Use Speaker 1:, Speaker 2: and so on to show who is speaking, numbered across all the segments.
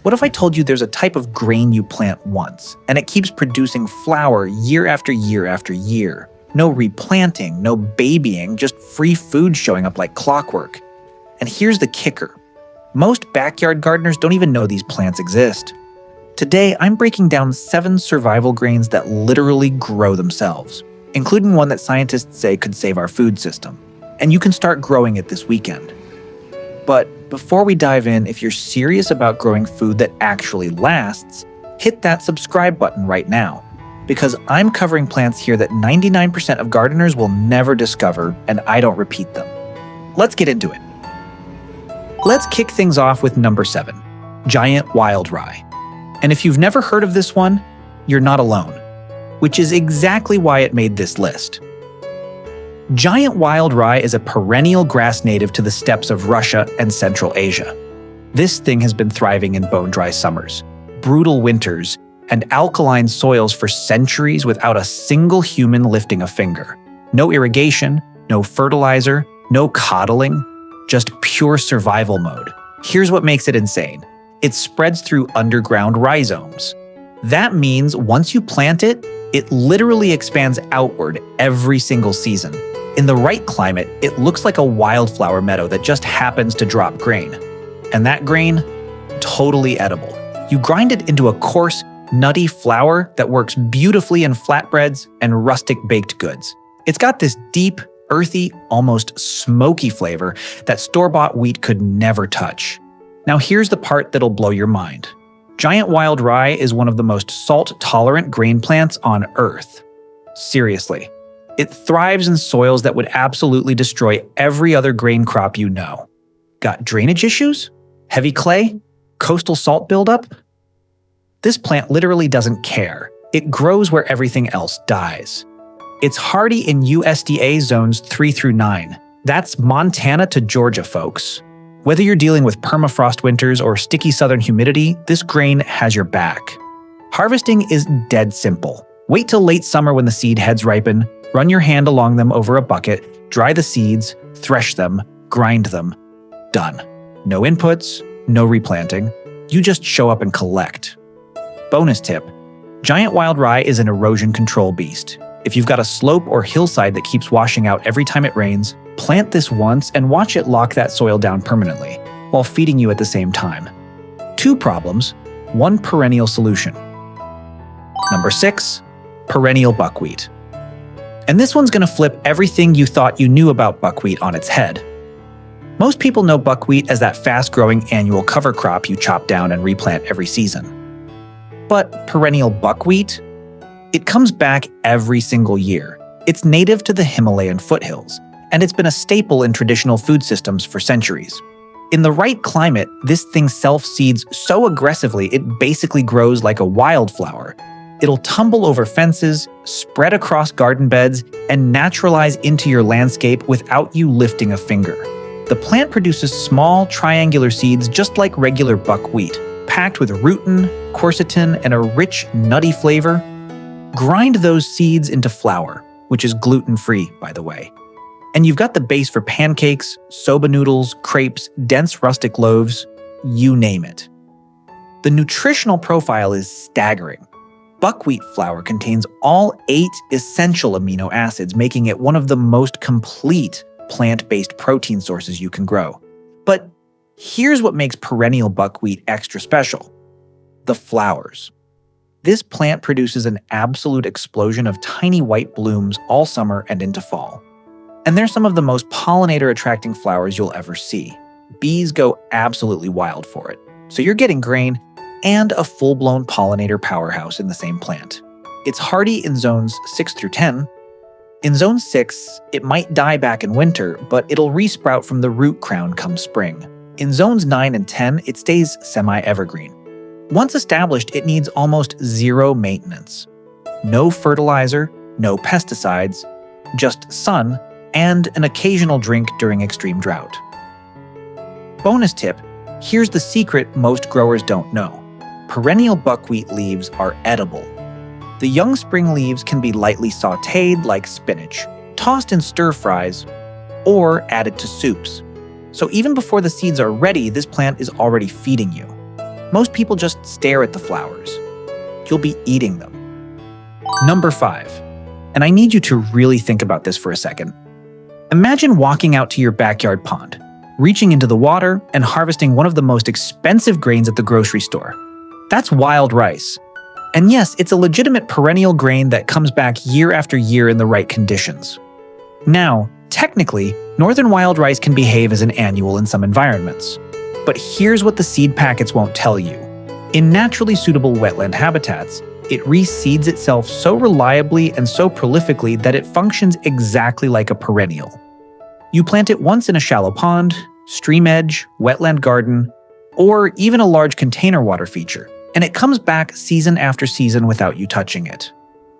Speaker 1: What if I told you there's a type of grain you plant once, and it keeps producing flour year after year after year? No replanting, no babying, just free food showing up like clockwork. And here's the kicker. Most backyard gardeners don't even know these plants exist. Today, I'm breaking down 7 survival grains that literally grow themselves, including one that scientists say could save our food system. And you can start growing it this weekend. But before we dive in, if you're serious about growing food that actually lasts, hit that subscribe button right now, because I'm covering plants here that 99% of gardeners will never discover, and I don't repeat them. Let's get into it. Let's kick things off with number 7, giant wild rye. And if you've never heard of this one, you're not alone, which is exactly why it made this list. Giant wild rye is a perennial grass native to the steppes of Russia and Central Asia. This thing has been thriving in bone-dry summers, brutal winters, and alkaline soils for centuries without a single human lifting a finger. No irrigation, no fertilizer, no coddling, just pure survival mode. Here's what makes it insane. It spreads through underground rhizomes. That means once you plant it, it literally expands outward every single season. In the right climate, it looks like a wildflower meadow that just happens to drop grain. And that grain, totally edible. You grind it into a coarse, nutty flour that works beautifully in flatbreads and rustic baked goods. It's got this deep, earthy, almost smoky flavor that store-bought wheat could never touch. Now here's the part that'll blow your mind. Giant wild rye is one of the most salt-tolerant grain plants on Earth. Seriously. It thrives in soils that would absolutely destroy every other grain crop you know. Got drainage issues? Heavy clay? Coastal salt buildup? This plant literally doesn't care. It grows where everything else dies. It's hardy in USDA zones 3 through 9. That's Montana to Georgia, folks. Whether you're dealing with permafrost winters or sticky southern humidity, this grain has your back. Harvesting is dead simple. Wait till late summer when the seed heads ripen, run your hand along them over a bucket, dry the seeds, thresh them, grind them. Done. No inputs, no replanting. You just show up and collect. Bonus tip. Giant wild rye is an erosion control beast. If you've got a slope or hillside that keeps washing out every time it rains, plant this once and watch it lock that soil down permanently, while feeding you at the same time. 2 problems, 1 perennial solution. Number 6, perennial buckwheat. And this one's gonna flip everything you thought you knew about buckwheat on its head. Most people know buckwheat as that fast-growing annual cover crop you chop down and replant every season. But perennial buckwheat? It comes back every single year. It's native to the Himalayan foothills, and it's been a staple in traditional food systems for centuries. In the right climate, this thing self-seeds so aggressively it basically grows like a wildflower. It'll tumble over fences, spread across garden beds, and naturalize into your landscape without you lifting a finger. The plant produces small, triangular seeds just like regular buckwheat, packed with rutin, quercetin, and a rich, nutty flavor. Grind those seeds into flour, which is gluten-free, by the way. And you've got the base for pancakes, soba noodles, crepes, dense rustic loaves, you name it. The nutritional profile is staggering. Buckwheat flour contains all 8 essential amino acids, making it one of the most complete plant-based protein sources you can grow. But here's what makes perennial buckwheat extra special: the flowers. This plant produces an absolute explosion of tiny white blooms all summer and into fall. And they're some of the most pollinator-attracting flowers you'll ever see. Bees go absolutely wild for it. So you're getting grain and a full-blown pollinator powerhouse in the same plant. It's hardy in zones 6 through 10. In zone 6, it might die back in winter, but it'll resprout from the root crown come spring. In zones 9 and 10, it stays semi-evergreen. Once established, it needs almost zero maintenance. No fertilizer, no pesticides, just sun, and an occasional drink during extreme drought. Bonus tip, here's the secret most growers don't know. Perennial buckwheat leaves are edible. The young spring leaves can be lightly sautéed like spinach, tossed in stir-fries, or added to soups. So even before the seeds are ready, this plant is already feeding you. Most people just stare at the flowers. You'll be eating them. Number 5. And I need you to really think about this for a second. Imagine walking out to your backyard pond, reaching into the water and harvesting one of the most expensive grains at the grocery store. That's wild rice. And yes, it's a legitimate perennial grain that comes back year after year in the right conditions. Now, technically, northern wild rice can behave as an annual in some environments. But here's what the seed packets won't tell you. In naturally suitable wetland habitats, it reseeds itself so reliably and so prolifically that it functions exactly like a perennial. You plant it once in a shallow pond, stream edge, wetland garden, or even a large container water feature, and it comes back season after season without you touching it.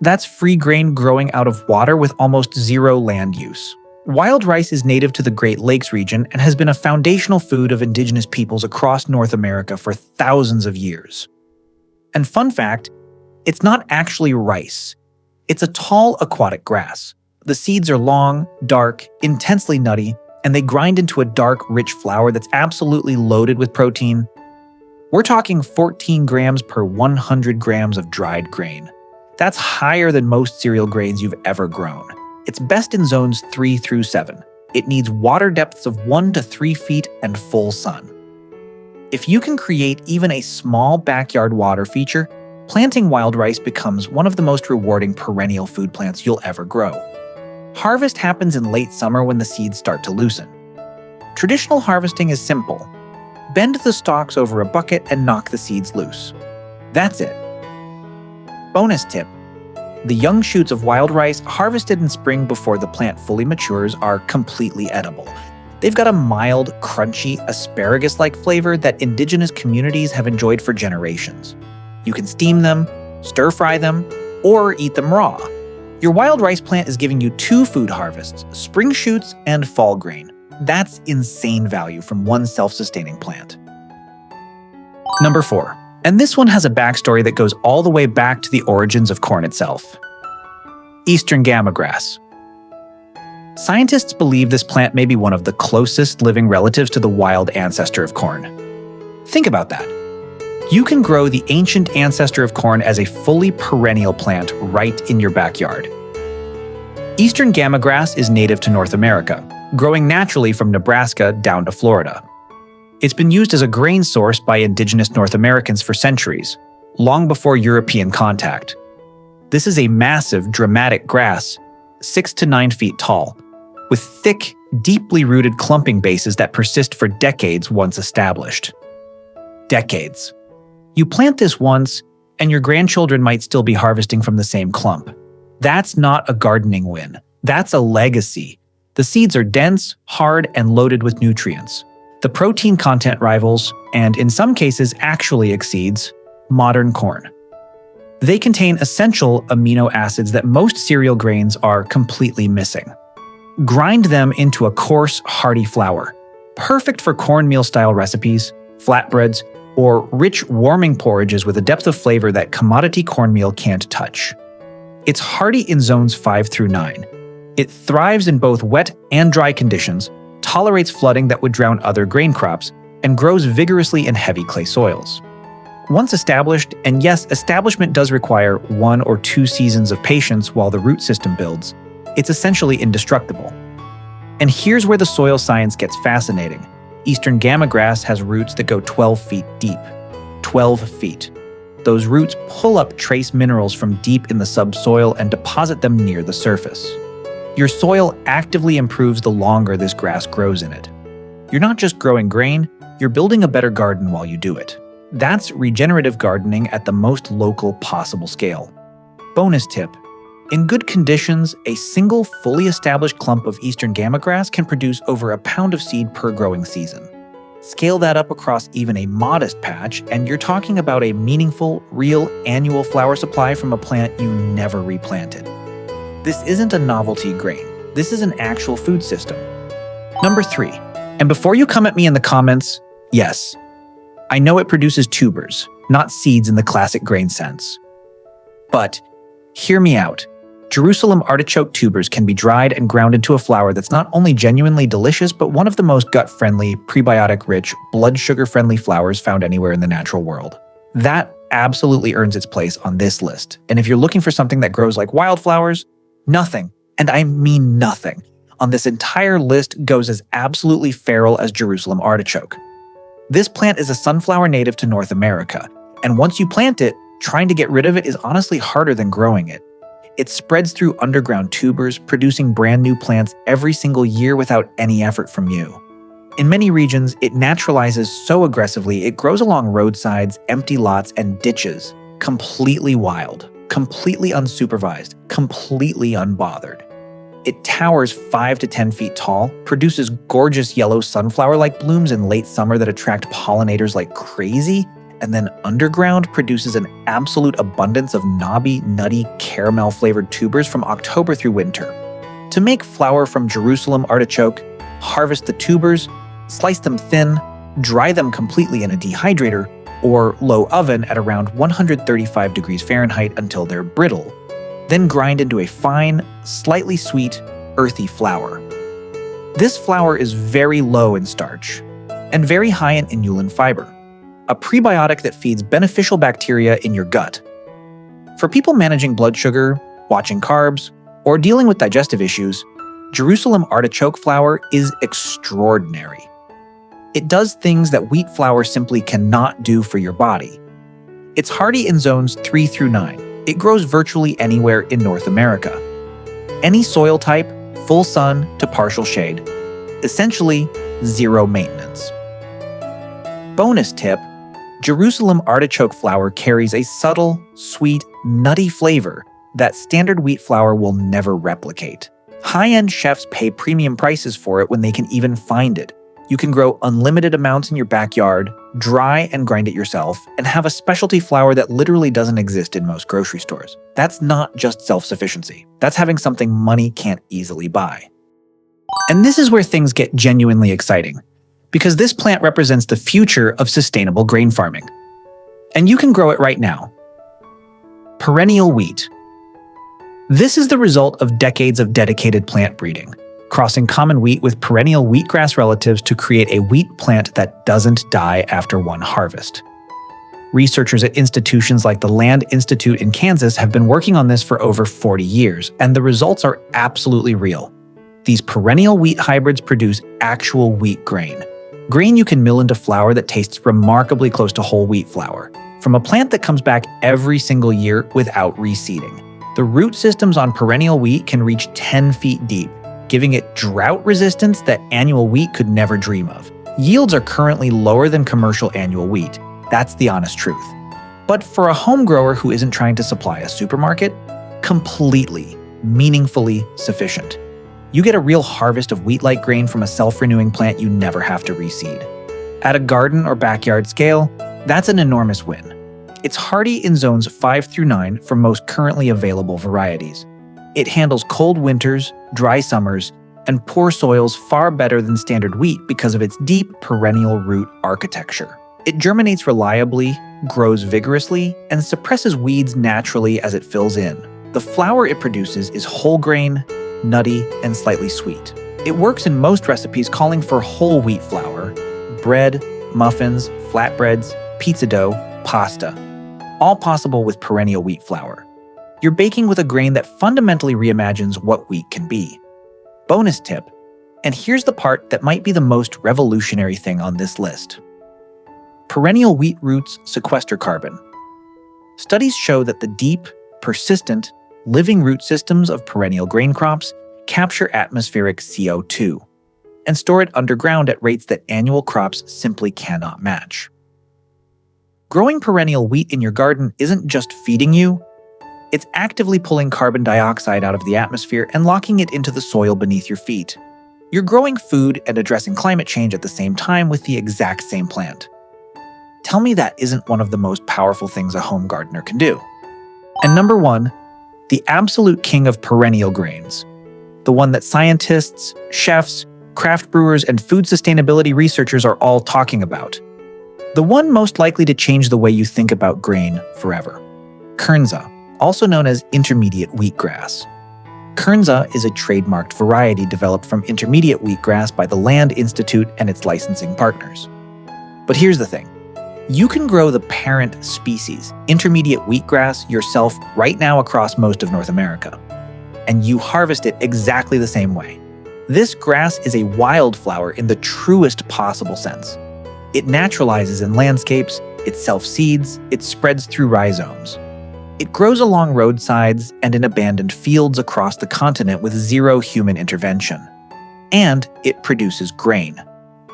Speaker 1: That's free grain growing out of water with almost zero land use. Wild rice is native to the Great Lakes region and has been a foundational food of indigenous peoples across North America for thousands of years. And fun fact, it's not actually rice. It's a tall aquatic grass. The seeds are long, dark, intensely nutty, and they grind into a dark, rich flour that's absolutely loaded with protein. We're talking 14 grams per 100 grams of dried grain. That's higher than most cereal grains you've ever grown. It's best in zones 3 through 7. It needs water depths of 1 to 3 feet and full sun. If you can create even a small backyard water feature, planting wild rice becomes one of the most rewarding perennial food plants you'll ever grow. Harvest happens in late summer when the seeds start to loosen. Traditional harvesting is simple. Bend the stalks over a bucket and knock the seeds loose. That's it. Bonus tip. The young shoots of wild rice harvested in spring before the plant fully matures are completely edible. They've got a mild, crunchy, asparagus-like flavor that indigenous communities have enjoyed for generations. You can steam them, stir-fry them, or eat them raw. Your wild rice plant is giving you 2 food harvests, spring shoots and fall grain. That's insane value from one self-sustaining plant. Number 4. And this one has a backstory that goes all the way back to the origins of corn itself. Eastern gamagrass. Scientists believe this plant may be one of the closest living relatives to the wild ancestor of corn. Think about that. You can grow the ancient ancestor of corn as a fully perennial plant right in your backyard. Eastern gamagrass is native to North America, growing naturally from Nebraska down to Florida. It's been used as a grain source by indigenous North Americans for centuries, long before European contact. This is a massive, dramatic grass, 6 to 9 feet tall, with thick, deeply rooted clumping bases that persist for decades once established. Decades. You plant this once, and your grandchildren might still be harvesting from the same clump. That's not a gardening win. That's a legacy. The seeds are dense, hard, and loaded with nutrients. The protein content rivals, and in some cases actually exceeds, modern corn. They contain essential amino acids that most cereal grains are completely missing. Grind them into a coarse, hearty flour, perfect for cornmeal-style recipes, flatbreads, or rich, warming porridges with a depth of flavor that commodity cornmeal can't touch. It's hardy in zones 5 through 9. It thrives in both wet and dry conditions, tolerates flooding that would drown other grain crops, and grows vigorously in heavy clay soils. Once established, and yes, establishment does require 1 or 2 seasons of patience while the root system builds, it's essentially indestructible. And here's where the soil science gets fascinating. Eastern gamagrass has roots that go 12 feet deep. 12 feet. Those roots pull up trace minerals from deep in the subsoil and deposit them near the surface. Your soil actively improves the longer this grass grows in it. You're not just growing grain, you're building a better garden while you do it. That's regenerative gardening at the most local possible scale. Bonus tip. In good conditions, a single fully established clump of Eastern gamagrass can produce over a pound of seed per growing season. Scale that up across even a modest patch, and you're talking about a meaningful, real annual flower supply from a plant you never replanted. This isn't a novelty grain. This is an actual food system. Number 3. And before you come at me in the comments, yes, I know it produces tubers, not seeds in the classic grain sense. But hear me out. Jerusalem artichoke tubers can be dried and ground into a flour that's not only genuinely delicious, but one of the most gut-friendly, prebiotic-rich, blood sugar-friendly flours found anywhere in the natural world. That absolutely earns its place on this list. And if you're looking for something that grows like wildflowers, nothing, and I mean nothing, on this entire list goes as absolutely feral as Jerusalem artichoke. This plant is a sunflower native to North America, and once you plant it, trying to get rid of it is honestly harder than growing it. It spreads through underground tubers, producing brand new plants every single year without any effort from you. In many regions, it naturalizes so aggressively it grows along roadsides, empty lots, and ditches, completely wild, completely unsupervised, completely unbothered. It towers 5 to 10 feet tall, produces gorgeous yellow sunflower-like blooms in late summer that attract pollinators like crazy, and then underground produces an absolute abundance of knobby, nutty, caramel-flavored tubers from October through winter. To make flour from Jerusalem artichoke, harvest the tubers, slice them thin, dry them completely in a dehydrator, or low oven at around 135 degrees Fahrenheit until they're brittle. Then grind into a fine, slightly sweet, earthy flour. This flour is very low in starch and very high in inulin fiber, a prebiotic that feeds beneficial bacteria in your gut. For people managing blood sugar, watching carbs, or dealing with digestive issues, Jerusalem artichoke flour is extraordinary. It does things that wheat flour simply cannot do for your body. It's hardy in zones 3 through 9. It grows virtually anywhere in North America. Any soil type, full sun to partial shade. Essentially, zero maintenance. Bonus tip: Jerusalem artichoke flour carries a subtle, sweet, nutty flavor that standard wheat flour will never replicate. High-end chefs pay premium prices for it when they can even find it. You can grow unlimited amounts in your backyard, dry and grind it yourself, and have a specialty flour that literally doesn't exist in most grocery stores. That's not just self-sufficiency. That's having something money can't easily buy. And this is where things get genuinely exciting, because this plant represents the future of sustainable grain farming. And you can grow it right now. Perennial wheat. This is the result of decades of dedicated plant breeding, crossing common wheat with perennial wheatgrass relatives to create a wheat plant that doesn't die after one harvest. Researchers at institutions like the Land Institute in Kansas have been working on this for over 40 years, and the results are absolutely real. These perennial wheat hybrids produce actual wheat grain. Grain you can mill into flour that tastes remarkably close to whole wheat flour, from a plant that comes back every single year without reseeding. The root systems on perennial wheat can reach 10 feet deep, giving it drought resistance that annual wheat could never dream of. Yields are currently lower than commercial annual wheat. That's the honest truth. But for a home grower who isn't trying to supply a supermarket, completely, meaningfully sufficient. You get a real harvest of wheat-like grain from a self-renewing plant you never have to reseed. At a garden or backyard scale, that's an enormous win. It's hardy in zones 5 through 9 for most currently available varieties. It handles cold winters, dry summers, and poor soils far better than standard wheat because of its deep perennial root architecture. It germinates reliably, grows vigorously, and suppresses weeds naturally as it fills in. The flour it produces is whole grain, nutty, and slightly sweet. It works in most recipes calling for whole wheat flour: bread, muffins, flatbreads, pizza dough, pasta. All possible with perennial wheat flour. You're baking with a grain that fundamentally reimagines what wheat can be. Bonus tip, and here's the part that might be the most revolutionary thing on this list. Perennial wheat roots sequester carbon. Studies show that the deep, persistent, living root systems of perennial grain crops capture atmospheric CO2 and store it underground at rates that annual crops simply cannot match. Growing perennial wheat in your garden isn't just feeding you, it's actively pulling carbon dioxide out of the atmosphere and locking it into the soil beneath your feet. You're growing food and addressing climate change at the same time with the exact same plant. Tell me that isn't one of the most powerful things a home gardener can do. And number 1, the absolute king of perennial grains. The one that scientists, chefs, craft brewers, and food sustainability researchers are all talking about. The one most likely to change the way you think about grain forever. Kernza, also known as intermediate wheatgrass. Kernza is a trademarked variety developed from intermediate wheatgrass by the Land Institute and its licensing partners. But here's the thing. You can grow the parent species, intermediate wheatgrass, yourself right now across most of North America. And you harvest it exactly the same way. This grass is a wildflower in the truest possible sense. It naturalizes in landscapes, it self-seeds, it spreads through rhizomes. It grows along roadsides and in abandoned fields across the continent with zero human intervention. And it produces grain.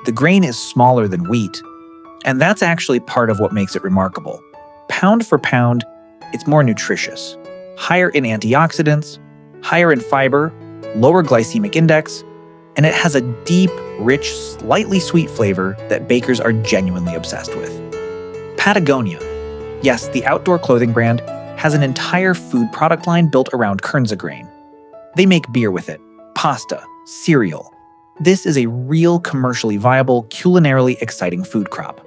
Speaker 1: The grain is smaller than wheat, and that's actually part of what makes it remarkable. Pound for pound, it's more nutritious. Higher in antioxidants, higher in fiber, lower glycemic index, and it has a deep, rich, slightly sweet flavor that bakers are genuinely obsessed with. Patagonia, yes, the outdoor clothing brand, has an entire food product line built around Kernza grain. They make beer with it, pasta, cereal. This is a real commercially viable, culinarily exciting food crop.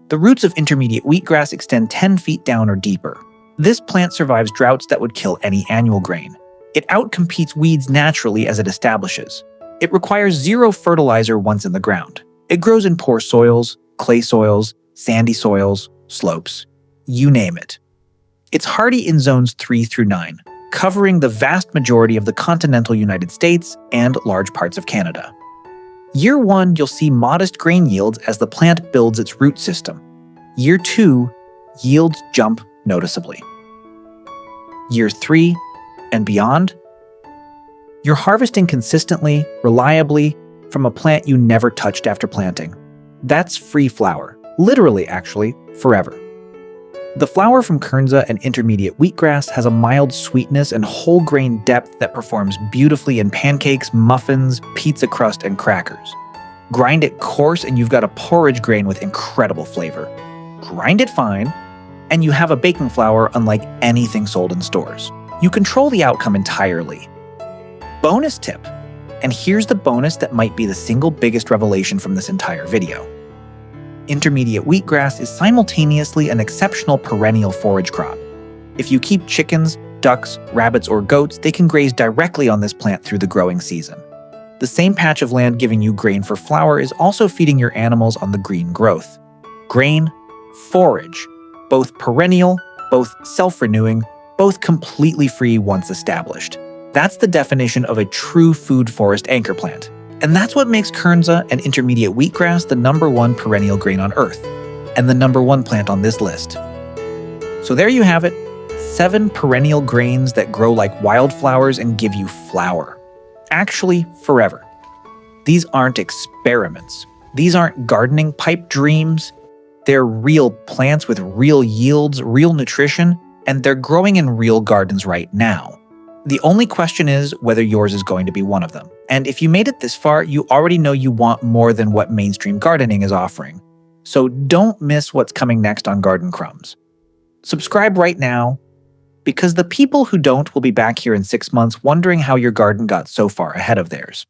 Speaker 1: The roots of intermediate wheatgrass extend 10 feet down or deeper. This plant survives droughts that would kill any annual grain. It outcompetes weeds naturally as it establishes. It requires zero fertilizer once in the ground. It grows in poor soils, clay soils, sandy soils, slopes, you name it. It's hardy in zones 3 through 9, covering the vast majority of the continental United States and large parts of Canada. Year 1, you'll see modest grain yields as the plant builds its root system. Year 2, yields jump noticeably. Year 3 and beyond, you're harvesting consistently, reliably, from a plant you never touched after planting. That's free flour, literally actually, forever. The flour from Kernza and intermediate wheatgrass has a mild sweetness and whole grain depth that performs beautifully in pancakes, muffins, pizza crust, and crackers. Grind it coarse and you've got a porridge grain with incredible flavor. Grind it fine, and you have a baking flour unlike anything sold in stores. You control the outcome entirely. Bonus tip, and here's the bonus that might be the single biggest revelation from this entire video. Intermediate wheatgrass is simultaneously an exceptional perennial forage crop. If you keep chickens, ducks, rabbits, or goats, they can graze directly on this plant through the growing season. The same patch of land giving you grain for flour is also feeding your animals on the green growth. Grain, forage, both perennial, both self-renewing, both completely free once established. That's the definition of a true food forest anchor plant. And that's what makes Kernza and intermediate wheatgrass the #1 perennial grain on Earth, and the #1 plant on this list. So there you have it, 7 perennial grains that grow like wildflowers and give you flour. Actually, forever. These aren't experiments. These aren't gardening pipe dreams. They're real plants with real yields, real nutrition, and they're growing in real gardens right now. The only question is whether yours is going to be one of them. And if you made it this far, you already know you want more than what mainstream gardening is offering. So don't miss what's coming next on Garden Crumbs. Subscribe right now, because the people who don't will be back here in 6 months wondering how your garden got so far ahead of theirs.